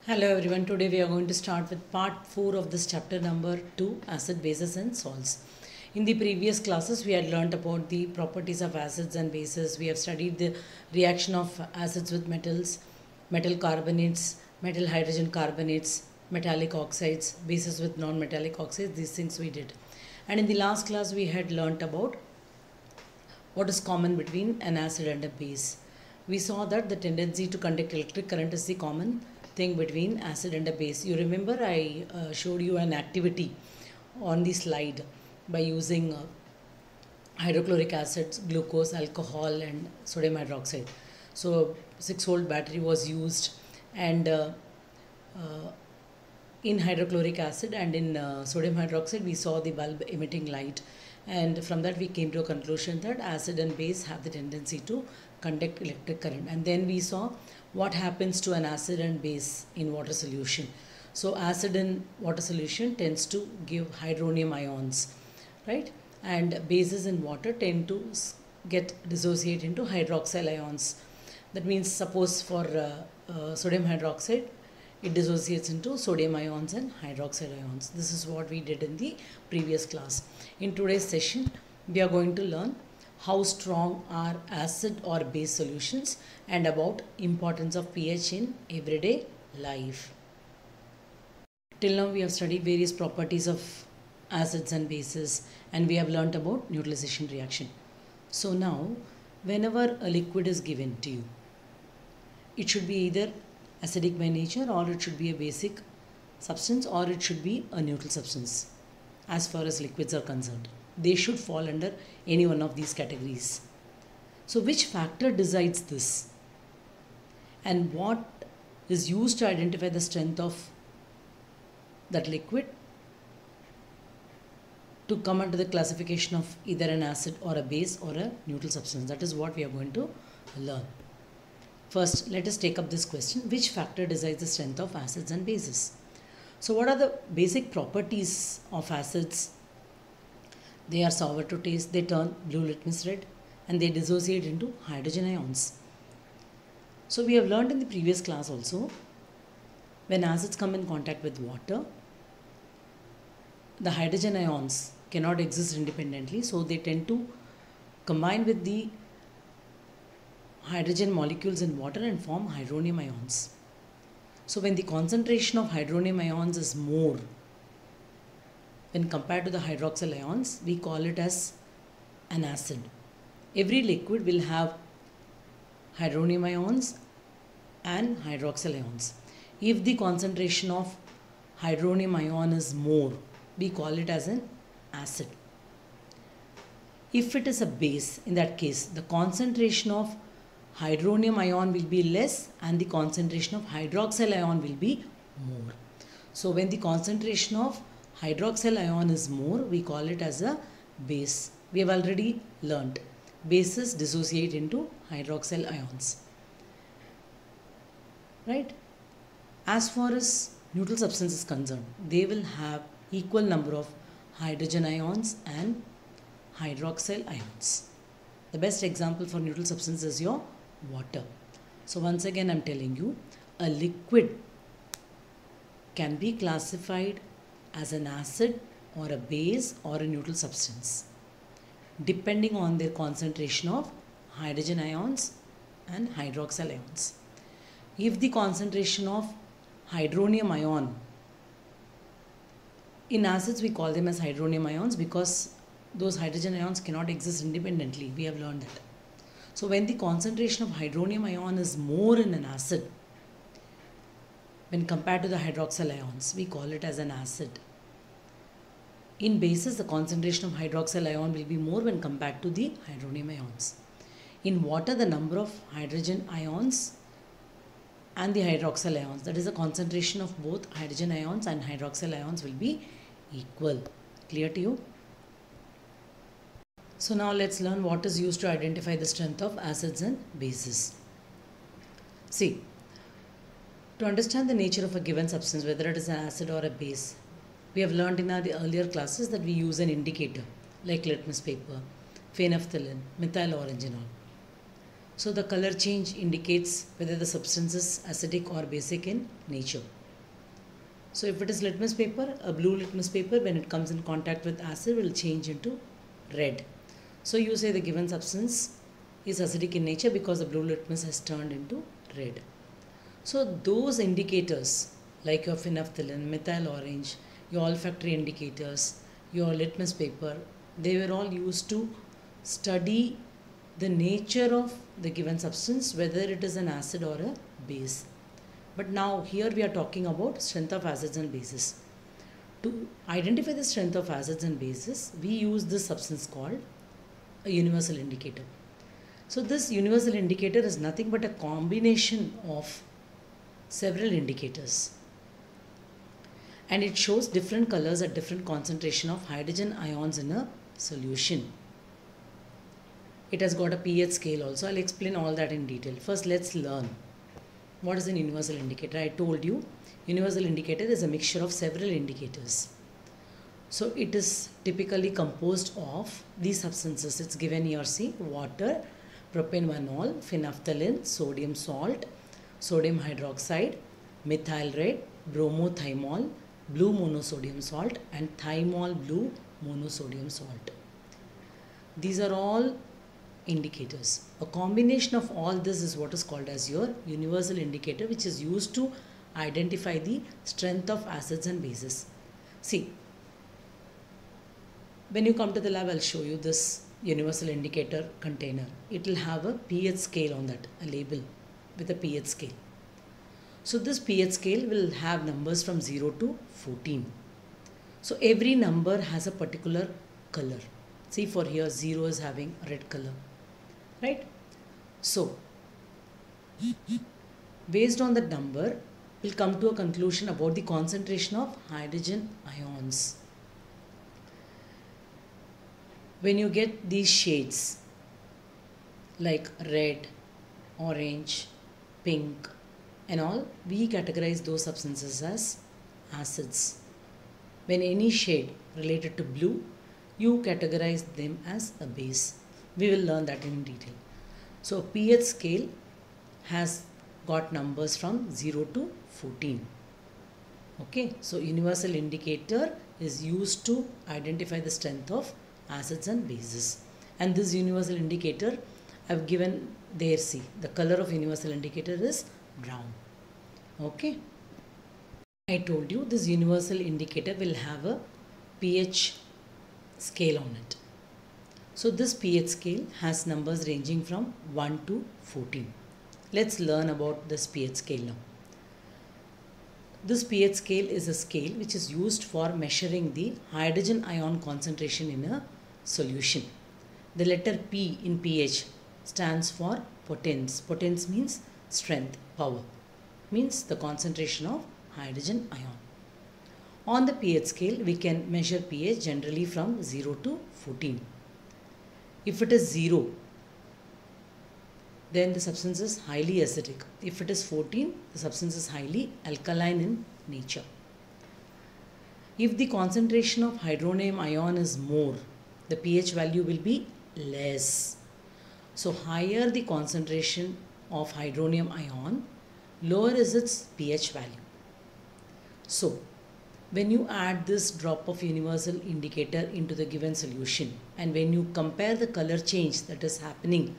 Hello everyone, today we are going to start with part 4 of this chapter number 2, acid, bases and salts. In the previous classes we had learnt about the properties of acids and bases. We have studied the reaction of acids with metals, metal carbonates, metal hydrogen carbonates, metallic oxides, bases with non-metallic oxides. These things we did. And in the last class we had learnt about what is common between an acid and a base. We saw that the tendency to conduct electric current is the common thing between acid and a base. You remember I showed you an activity on the slide by using hydrochloric acids, glucose, alcohol and sodium hydroxide. So 6-volt battery was used, and in hydrochloric acid and in sodium hydroxide we saw the bulb emitting light, and from that we came to a conclusion that acid and base have the tendency to conduct electric current. And then we saw what happens to an acid and base in water solution. So acid in water solution tends to give hydronium ions, right? And bases in water tend to get dissociate into hydroxyl ions. That means suppose for sodium hydroxide, it dissociates into sodium ions and hydroxide ions. This is what we did in the previous class. In today's session, we are going to learn how strong are acid or base solutions and about importance of pH in everyday life. Till now we have studied various properties of acids and bases, and we have learnt about neutralization reaction. So now whenever a liquid is given to you, it should be either acidic by nature, or it should be a basic substance, or it should be a neutral substance. As far as liquids are concerned, they should fall under any one of these categories. So which factor decides this, and what is used to identify the strength of that liquid to come under the classification of either an acid or a base or a neutral substance? That is what we are going to learn. First, let us take up this question: which factor decides the strength of acids and bases? So what are the basic properties of acids? They are sour to taste, they turn blue litmus red, and they dissociate into hydrogen ions. So we have learned in the previous class also, when acids come in contact with water, the hydrogen ions cannot exist independently, so they tend to combine with the hydrogen molecules in water and form hydronium ions. So when the concentration of hydronium ions is more when compared to the hydroxyl ions, we call it as an acid. Every liquid will have hydronium ions and hydroxyl ions. If the concentration of hydronium ion is more, we call it as an acid. If it is a base, in that case the concentration of hydronium ion will be less and the concentration of hydroxyl ion will be more. So when the concentration of hydroxyl ion is more, we call it as a base. We have already learnt bases dissociate into hydroxyl ions, right? As far as neutral substance is concerned, they will have equal number of hydrogen ions and hydroxyl ions. The best example for neutral substance is your water. So once again I am telling you, a liquid can be classified as an acid or a base or a neutral substance depending on their concentration of hydrogen ions and hydroxyl ions. If the concentration of hydronium ion, in acids we call them as hydronium ions because those hydrogen ions cannot exist independently, we have learned that. So when the concentration of hydronium ion is more in an acid when compared to the hydroxyl ions, we call it as an acid. In bases, the concentration of hydroxyl ion will be more when compared to the hydronium ions. In water, the number of hydrogen ions and the hydroxyl ions, that is the concentration of both hydrogen ions and hydroxyl ions, will be equal. Clear to you? So now let's learn what is used to identify the strength of acids and bases. See, to understand the nature of a given substance, whether it is an acid or a base, we have learned in our earlier classes that we use an indicator like litmus paper, phenolphthalein, methyl orangenol. So the color change indicates whether the substance is acidic or basic in nature. So if it is litmus paper, a blue litmus paper, when it comes in contact with acid, will change into red. So you say the given substance is acidic in nature because the blue litmus has turned into red. So those indicators like your phenolphthalein, methyl orange, your olfactory indicators, your litmus paper, they were all used to study the nature of the given substance, whether it is an acid or a base. But now here we are talking about strength of acids and bases. To identify the strength of acids and bases, we use this substance called a universal indicator. So this universal indicator is nothing but a combination of several indicators, and it shows different colors at different concentration of hydrogen ions in a solution. It has got a pH scale also. I'll explain all that in detail. First, let's learn what is an universal indicator. I told you universal indicator is a mixture of several indicators. So it is typically composed of these substances. It's given here, see, water, propanol, phenolphthalein, sodium salt, sodium hydroxide, methyl red, bromothymol, blue monosodium salt, and thymol blue monosodium salt. These are all indicators. A combination of all this is what is called as your universal indicator, which is used to identify the strength of acids and bases. See, when you come to the lab, I'll show you this universal indicator container. It will have a pH scale on that, a label with a pH scale. So this pH scale will have numbers from 0 to 14. So every number has a particular color. See, for here 0 is having a red color, right? So based on that number, we'll come to a conclusion about the concentration of hydrogen ions. When you get these shades like red, orange, pink and all, we categorize those substances as acids. When any shade related to blue, you categorize them as a base. We will learn that in detail. So pH scale has got numbers from 0 to 14. Okay, so universal indicator is used to identify the strength of acids and bases. And this universal indicator I've given there, see, the color of universal indicator is brown. Okay, I told you this universal indicator will have a pH scale on it. So this pH scale has numbers ranging from 1 to 14. Let's learn about this pH scale now. This pH scale is a scale which is used for measuring the hydrogen ion concentration in a solution. The letter P in pH stands for potence. Potence means strength, power. Means the concentration of hydrogen ion. On the pH scale, we can measure pH generally from 0 to 14. If it is 0, then the substance is highly acidic. If it is 14, the substance is highly alkaline in nature. If the concentration of hydronium ion is more, the pH value will be less. So higher the concentration of hydronium ion, lower is its pH value. So when you add this drop of universal indicator into the given solution, and when you compare the color change that is happening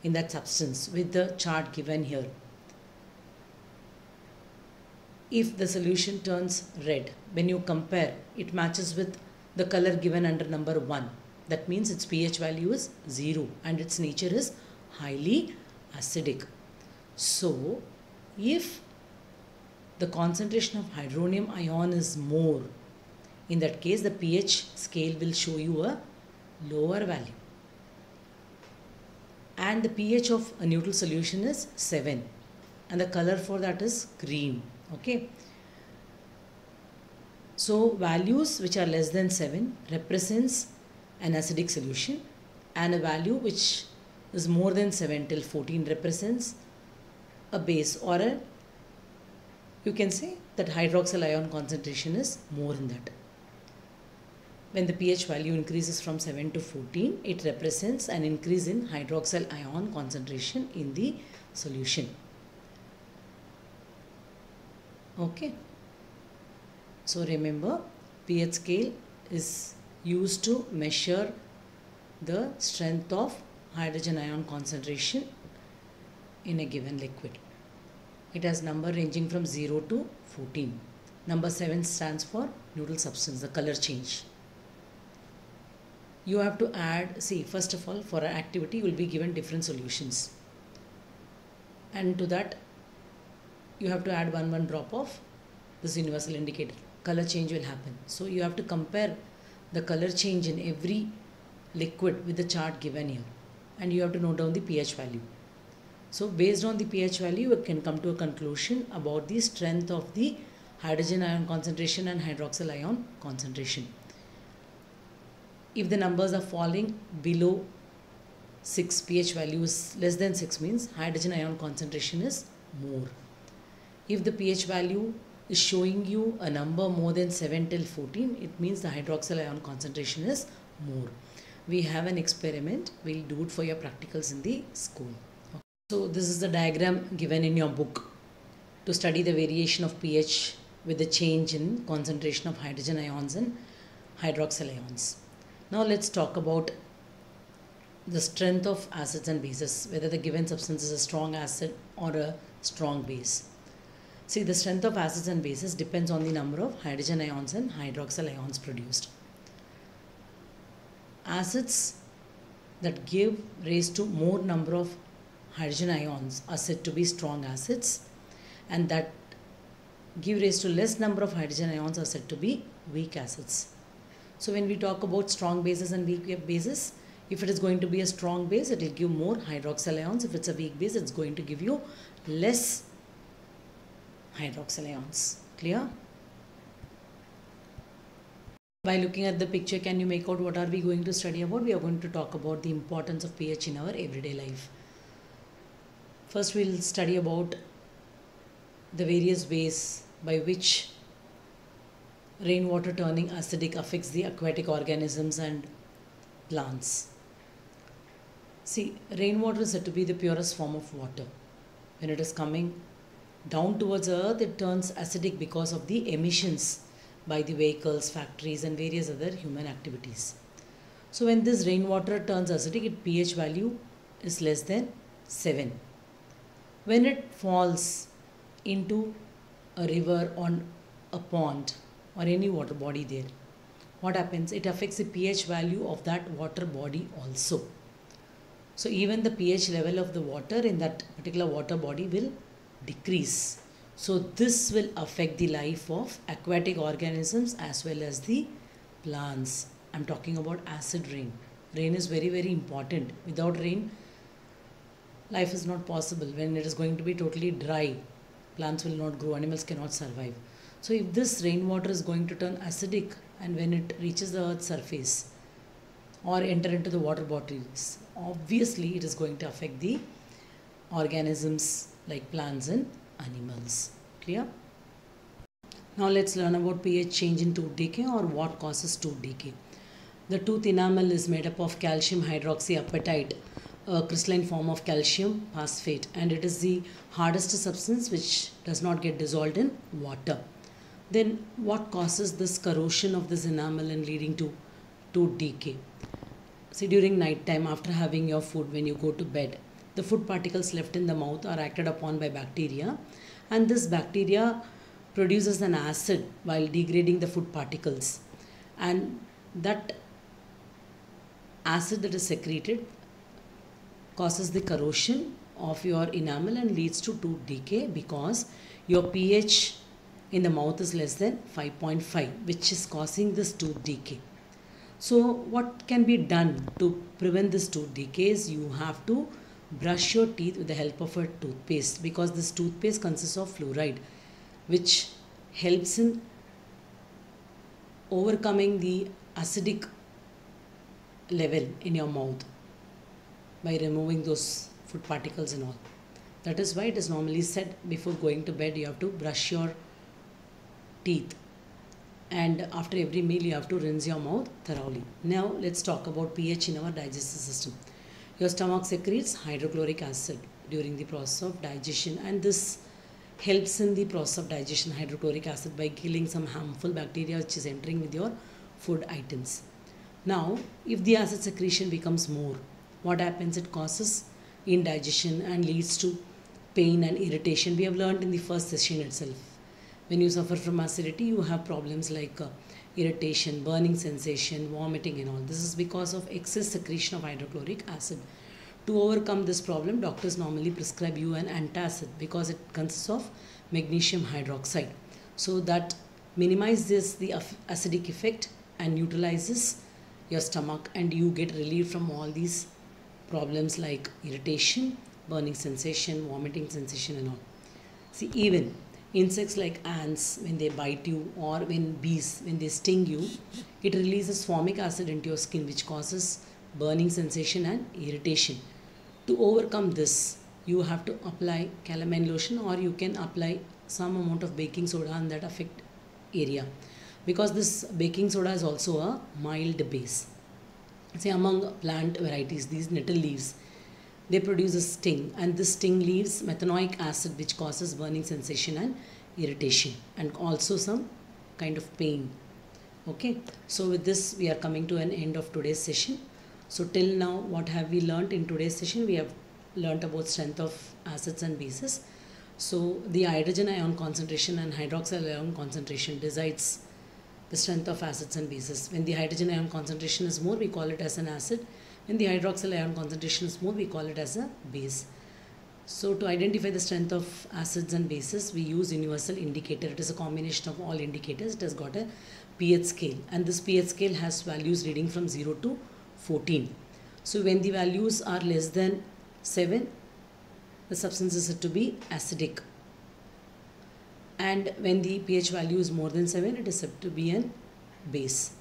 in that substance with the chart given here, if the solution turns red, when you compare, it matches with the color given under number 1. That means its pH value is 0 and its nature is highly acidic. So if the concentration of hydronium ion is more, in that case the pH scale will show you a lower value. And the pH of a neutral solution is 7 and the color for that is green. Okay. So values which are less than 7 represents an acidic solution, and a value which is more than 7 till 14 represents a base, or a, you can say that hydroxyl ion concentration is more in that. when the pH value increases from 7 to 14, it represents an increase in hydroxyl ion concentration in the solution. Okay. So remember, pH scale is used to measure the strength of hydrogen ion concentration in a given liquid. It has number ranging from 0 to 14. Number 7 stands for neutral substance, the color change. You have to add, see, first of all, for an activity you will be given different solutions, and to that you have to add one drop of this universal indicator. Color change will happen. So you have to compare the color change in every liquid with the chart given here, and you have to note down the pH value. So based on the pH value, you can come to a conclusion about the strength of the hydrogen ion concentration and hydroxyl ion concentration. If the numbers are falling below 6, pH value is less than 6, means hydrogen ion concentration is more. If the pH value is showing you a number more than 7 till 14, it means the hydroxyl ion concentration is more. We have an experiment. We'll do it for your practicals in the school. Okay. So this is the diagram given in your book to study the variation of pH with the change in concentration of hydrogen ions and hydroxyl ions. Now let's talk about the strength of acids and bases, whether the given substance is a strong acid or a strong base. See, the strength of acids and bases depends on the number of hydrogen ions and hydroxyl ions produced. Acids that give rise to more number of hydrogen ions are said to be strong acids, and that give rise to less number of hydrogen ions are said to be weak acids. So when we talk about strong bases and weak bases, if it is going to be a strong base, it will give more hydroxyl ions. If it's a weak base, it's going to give you less hydroxyl ions. Clear? By looking at the picture, can you make out what are we going to study about? We are going to talk about the importance of pH in our everyday life. First, we'll study about the various ways by which rainwater turning acidic affects the aquatic organisms and plants. See, rainwater is said to be the purest form of water. When it is coming down towards earth, it turns acidic because of the emissions by the vehicles, factories and various other human activities. So when this rainwater turns acidic, its pH value is less than 7. When it falls into a river or a pond or any water body there, what happens? It affects the pH value of that water body also. So even the pH level of the water in that particular water body will decrease. So this will affect the life of aquatic organisms as well as the plants. I'm talking about acid rain. Rain is very, very important. Without rain, life is not possible. When it is going to be totally dry, plants will not grow, animals cannot survive. So if this rainwater is going to turn acidic, and when it reaches the earth's surface or enter into the water bodies, obviously it is going to affect the organisms like plants and animals. Clear? Now let's learn about pH change in tooth decay, or what causes tooth decay. The tooth enamel is made up of calcium hydroxyapatite, a crystalline form of calcium phosphate, and it is the hardest substance which does not get dissolved in water. Then what causes this corrosion of this enamel and leading to tooth decay? See, during night time, after having your food, when you go to bed, the food particles left in the mouth are acted upon by bacteria, and this bacteria produces an acid while degrading the food particles, and that acid that is secreted causes the corrosion of your enamel and leads to tooth decay, because your pH in the mouth is less than 5.5, which is causing this tooth decay. So what can be done to prevent this tooth decay is you have to brush your teeth with the help of a toothpaste, because this toothpaste consists of fluoride, which helps in overcoming the acidic level in your mouth by removing those food particles and all. That is why it is normally said before going to bed you have to brush your teeth and after every meal you have to rinse your mouth thoroughly. Now let's talk about pH in our digestive system. Your stomach secretes hydrochloric acid during the process of digestion, and this helps in the process of digestion, hydrochloric acid, by killing some harmful bacteria which is entering with your food items. Now if the acid secretion becomes more, what happens? It causes indigestion and leads to pain and irritation. We have learned in the first session itself. When you suffer from acidity, you have problems like irritation, burning sensation, vomiting and all. This is because of excess secretion of hydrochloric acid. To overcome this problem, doctors normally prescribe you an antacid because it consists of magnesium hydroxide. So that minimizes the acidic effect and neutralizes your stomach, and you get relief from all these problems like irritation, burning sensation, vomiting sensation and all. See, even insects like ants, when they bite you, or when bees, when they sting you, it releases formic acid into your skin, which causes burning sensation and irritation. To overcome this, you have to apply calamine lotion, or you can apply some amount of baking soda in that affected area, because this baking soda is also a mild base. Say among plant varieties, these nettle leaves, they produce a sting, and this sting leaves methanoic acid, which causes burning sensation and irritation, and also some kind of pain. Okay, so with this we are coming to an end of today's session. So till now, what have we learnt in today's session? We have learnt about strength of acids and bases. So the hydrogen ion concentration and hydroxyl ion concentration decides the strength of acids and bases. When the hydrogen ion concentration is more, we call it as an acid. When the hydroxyl ion concentration is more, we call it as a base. So to identify the strength of acids and bases, we use universal indicator. It is a combination of all indicators. It has got a pH scale, and this pH scale has values reading from 0 to 14. So when the values are less than 7, the substance is said to be acidic, and when the pH value is more than 7, it is said to be an base.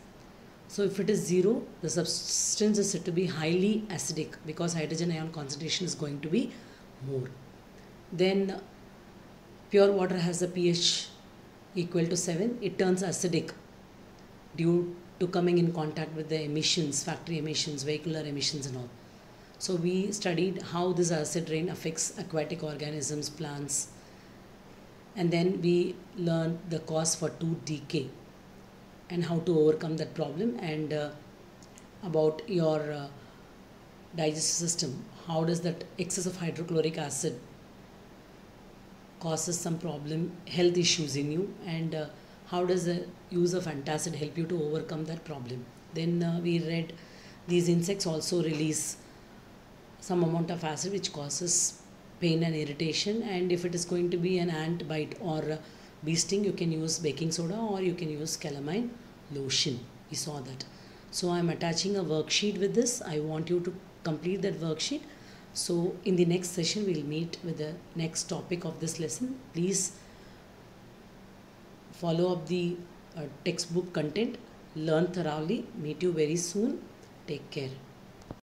So if it is 0, the substance is said to be highly acidic, because hydrogen ion concentration is going to be more. Then pure water has a pH equal to 7. It turns acidic due to coming in contact with the emissions, factory emissions, vehicular emissions and all. So we studied how this acid rain affects aquatic organisms, plants, and then we learned the cause for tooth decay and how to overcome that problem, and about your digestive system. How does that excess of hydrochloric acid causes some problem, health issues in you, and how does the use of antacid help you to overcome that problem. Then we read these insects also release some amount of acid which causes pain and irritation, and if it is going to be an ant bite or bee sting, you can use baking soda or you can use calamine lotion. We saw that. So I am attaching a worksheet with this. I want you to complete that worksheet. So in the next session we will meet with the next topic of this lesson. Please follow up the textbook content, learn thoroughly. Meet you very soon. Take care.